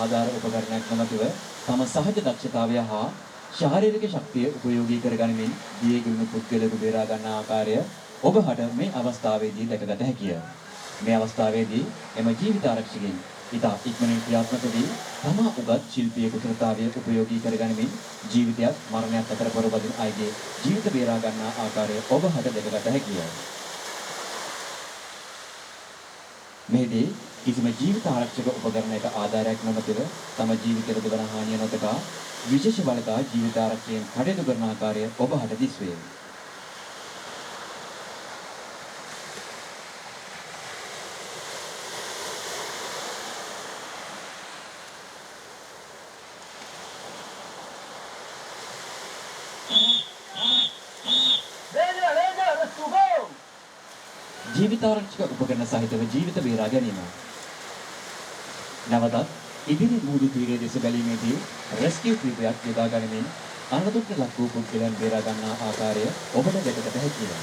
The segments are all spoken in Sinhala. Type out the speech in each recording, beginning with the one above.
ආධාර උපකරණයක් නොමැතිව තම සහජ දක්ෂතාවය හා ශාරීරික ශක්තිය උපයෝගී කරගනිමින් දියේ ගිණු පුද්ගලයෙකු බේරා ගන්නා ආකාරය ඔබට මේ අවස්ථාවේදී දැකගත හැකිය. මේ අවස්ථාවේදී එම ජීවිත ආරක්ෂකයන් ඉතා ඉක්මනින් ක්‍රියාත්මක වී තමා උගත් ශිල්පීය කුසලතාවය උපයෝගී කරගනිමින් ජීවිතයත් මරණයත් අතර පොරබදින අයගේ ජීවිත බේරා ගන්නා ආකාරය ඔබට දැකගත හැකිය. මෙහිදී කිසිම ජීවිත ආරක්ෂක උපකරණයක ආධාරයක් නොමැතිව තම ජීවිතයට දුවන හානිය නොදකා විශේෂ බලකා ජීවිත ආරක්ෂකයන් කටයුතු කරන ආකාරය ඔබට දිස්වේ. ජීවිත ආරක්ෂක උපකරණ සහිතව ජීවිත බේරා ගැනීම. නැවතත් ඉදිරි මුහුදු තීරයේ දෙස බැලීමේදී රෙස්කියු ක්‍රියාවක් යොදා ගනිමින් අනතුරට ලක් වූ පුද්ගලයන් බේරා ගන්නා ආකාරය ඔබට දැකගත හැකියි.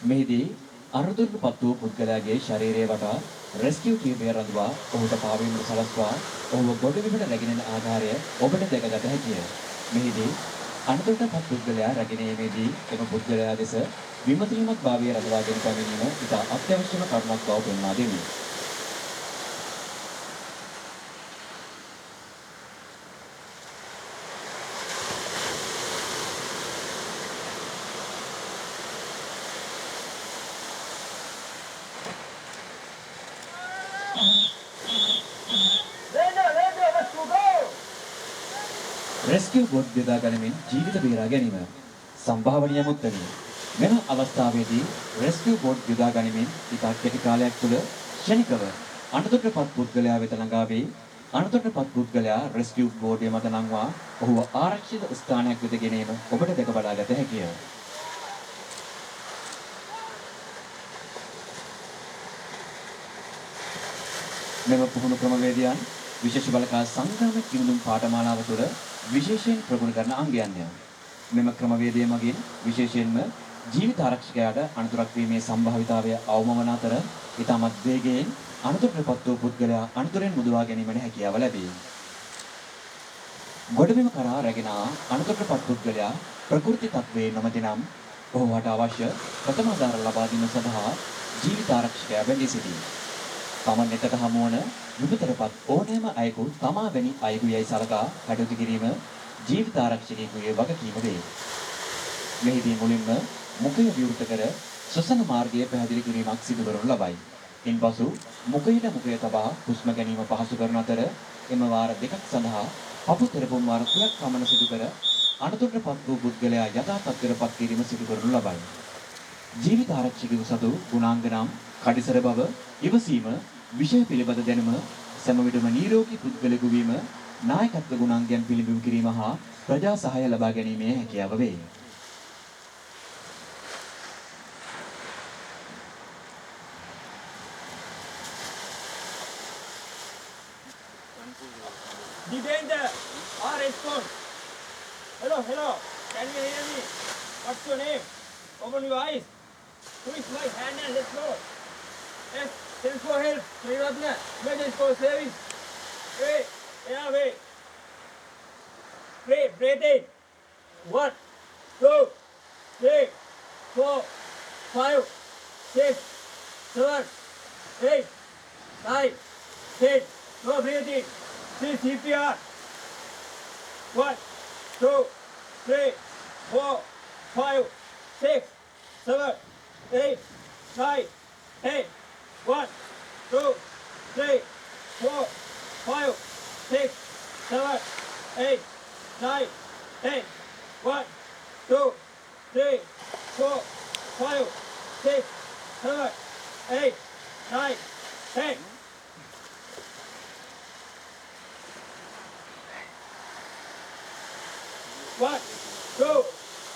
මෙහිදී අරුදුරුපත් වූ පුද්ගලයාගේ ශරීරය වටා රෙස්කියු ටීමේ රඳවා ඔහුට පාවීමට සලස්වා ඔහුව ගොඩබිමට රැගෙන යන ආකාරය ඔබට දැකගත හැකිය. මෙහිදී අනුතරටපත් පුද්ගලයා රැගෙන යාමේදී එම පුද්ගලයා දෙස විමතිලිමත් භාවයේ රඳවාගෙන පැමිණීම ඉතා අත්‍යවශ්‍යම කරුණක් බව පෙන්වා දෙමි. රෙස්කියු බෝට් යොදා ගනිමින් ජීවිත බේරා ගැනීම සම්භාවනීය මුත්තනි. මෙම අවස්ථාවේදී රෙස්කියු බෝට් යොදා ගනිමින් ඉතා කෙටි කාලයක් තුළ ක්ෂණිකව අනතුරටපත් පුද්ගලයා වෙත ළඟා වී අනතුරටපත් පුද්ගලයා රෙස්කියු බෝට්ය මත නංවා ඔහුව ආරක්ෂිත ස්ථානයක් වෙත ගෙනීම ඔබට දැක බලාගත හැකිය. මෙම පුහුණු ක්‍රමවේදයන් විශේෂ බලකා සංග්‍රාම කිනුම් පාඨමාලාව තුළ විශේෂයෙන් ප්‍රගුණ කරන අංගයන්ය. මෙම ක්‍රමවේදය මගින් විශේෂයෙන්ම ජීවිත ආරක්ෂකයාට අනතුරක් වීමේ සම්භාවිතාවය අවම වන අතර ඉතාමත් වේගයෙන් අනතුරටපත් වූ පුද්ගලයා අනතුරෙන් මුදවා ගැනීමට හැකියාව ලැබේ. ගොඩබිම කරා රැගෙන අනතුරටපත් පුද්ගලයා ප්‍රකෘති තත්ත්වයේ නොමැති නම් ඔහුට අවශ්‍ය ප්‍රථම ආධාර ලබා දීම සඳහා ජීවිත ආරක්ෂකයා බැඳී සිටී. තමන් වෙතට හමුවන විපතරපත් ඕනෑම අයෙකු තමා වැනි අයෙකු යයි සලකා කටයුතු කිරීම ජීවිත ආරක්ෂකයෙකුගේ වගකීම වේ. මෙහිදී මුලින්ම මුඛය විවෘත කර ශ්වසන මාර්ගය පැහැදිලි කිරීමක් සිදු කරනු ලබයි. ඉන්පසු මුඛයට මුඛය තබා හුස්ම ගැනීම පහසු කරන අතර එම වාර දෙකක් සඳහා පපු තෙරපුම් වාර 3ක් පමණ සිදු කර අනතුරටපත් වූ පුද්ගලයා යථා තත්ත්වයටපත් කිරීම සිදු කරනු ලබයි. ජීවිත ආරක්ෂකයෙකු සතු ගුණාංග නම් කඩිසර බව, ඉවසීම, විෂය පිළිබඳ දැනුම, සෑම විටම නිරෝගී පුද්ගලයෙකු වීම, නායකත්ව ගුණාංගයන් පිළිබිඹු කිරීම හා ප්‍රජා සහාය ලබා ගැනීමේ හැකියාව වේ. The danger or response. Hello, hello. Can you hear me? What's your name? Open your eyes. Who is my hand and let's go. Yes, thanks for help. Triratna, emergency for service. Wait, yeah, wait. Wait, breathe in. 1, 2, 3, 4, 5, 6, 7, 8, 9, 10. No breathing. See CPR. 1, 2, 3, 4, 5, 6, 7, 8, 9, 10. 1, 2, 3, 4, 5, 6, 7, 8, 9, 10. 1, 2, 3, 4, 5, 6, 7, 8, 9, 10. 1, 2,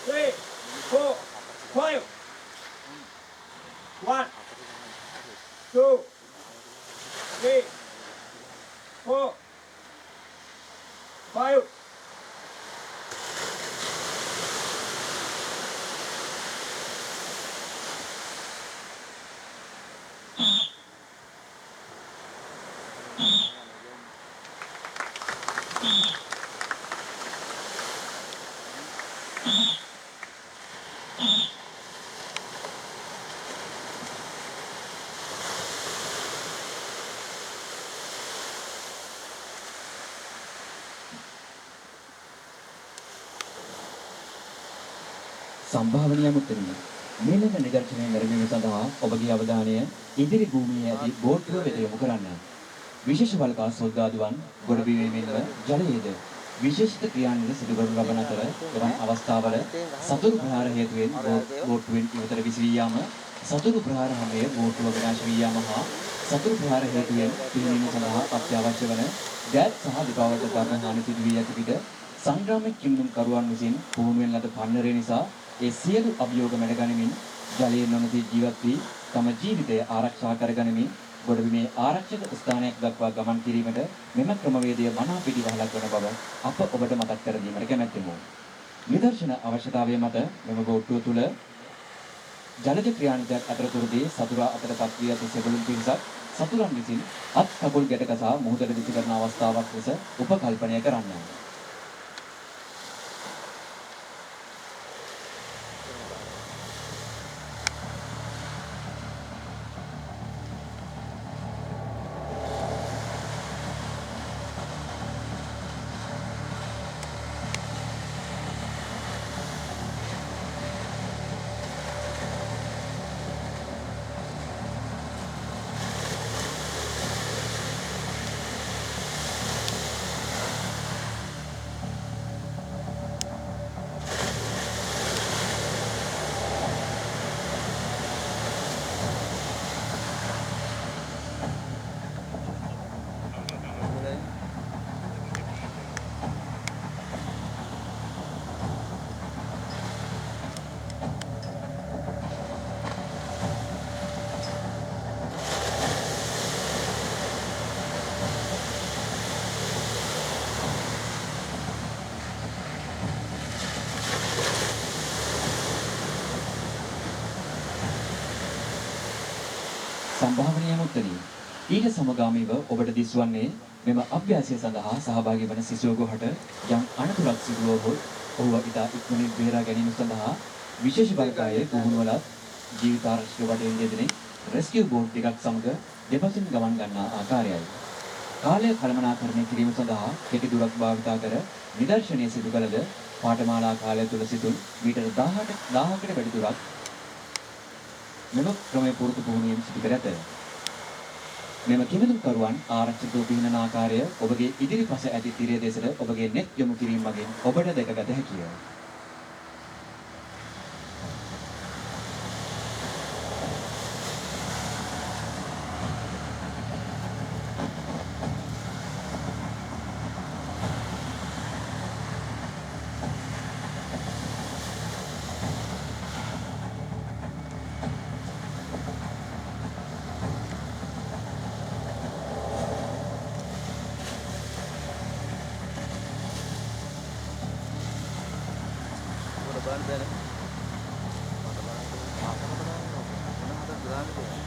3, 4, 5. 1, 2, 3, 4, 5. සම්භාවනීය මුත්තනි මේලක නිදර්ශනය නිර්මිත සඳහා ඔබගේ අවධානය ඉදිරි භූමියේ ඇති බෝට්ටුව වෙත යොමු කරන්න. විශේෂ බලකා සොල්දාදුවන් ගොඩබිමේම ජලයේද විශේෂිත ක්‍රියාන්විත සිදු කරනු ලබන අතර එවන් අවස්ථාවල සතුරු ප්‍රහාර හේතුවෙන් බෝට්ටුවෙන් ඉවතට විසිරී යාම, සතුරු ප්‍රහාර හැමයේ බෝට්ටුව විනාශ වී යාම හා සතුරු ප්‍රහාර හේතුවෙන් පිළිමීම සඳහා අත්‍යවශ්‍ය වන දෑත් සහ දිගවට ධර්ම හානි සිදු වී ඇති විට සංග්‍රාමික කිම්දුම් කරුවන් විසින් පුහුණුවෙන් ලද පන්නරය නිසා ඒ සියලු අභියෝග මැඩගනිමින් ජලයේ නොනැසී ජීවත් වී තම ජීවිතය ආරක්ෂා කරගනිමින් ගොඩබිමේ ආරක්ෂක ස්ථානයක් දක්වා ගමන් කිරීමට මෙම ක්‍රමවේදය මනා පිළිවහලක් වන බව අප ඔබට මතක් කර දීමට කැමැත්තෙමු. නිදර්ශන අවශ්‍යතාවය මත මෙම බෝට්ටුව තුළ ජලජ ක්‍රියාන්විතයක් අතරතුරදී සතුරා අතට පත් වී ඇති සෙබළුන් පිරිසක් සතුරන් විසින් අත් කකුල් ගැට ගසා මුහුදට විසි කරන අවස්ථාවක් ලෙස උපකල්පනය කරන්න. සම්භාවනීය මුත්තනි ඊට සමගාමීව ඔබට දිස්වන්නේ මෙම අභ්‍යාසය සඳහා සහභාගී වන සිසුවෙකුට යම් අනතුරක් සිදු වුවහොත් ඔහුව ඉතා ඉක්මනින් බේරා ගැනීම සඳහා විශේෂ බලකායේ පුහුණුවලත් ජීවිතාරක්ෂක වටේ යෙදෙන රෙස්කියු බෝට් ටිකක් සමග දෙපසින් ගමන් ගන්නා ආකාරයයි. කාලය කළමනාකරණය කිරීම සඳහා කෙටි දුරක් භාවිතා කර නිදර්ශනය සිදු කළද පාඨමාලා කාලය තුල සිදුන් මීටර 1000කට වැඩි දුරක් මෙම ක්‍රමයේ පුරුදු පුහුණුවීම් සිදු කර ඇත. මෙම කිමිදුම් කරුවන් ආරක්ෂිතව පිහිනන ආකාරය ඔබගේ ඉදිරිපස ඇති තිරය දෙසට ඔබගේ net යොමු කිරීම මගින් ඔබට දැකගත හැකිය. බලන්න බැහැ. මට බලන්න. ආසනට බලන්න. මොනවද බලන්නේ?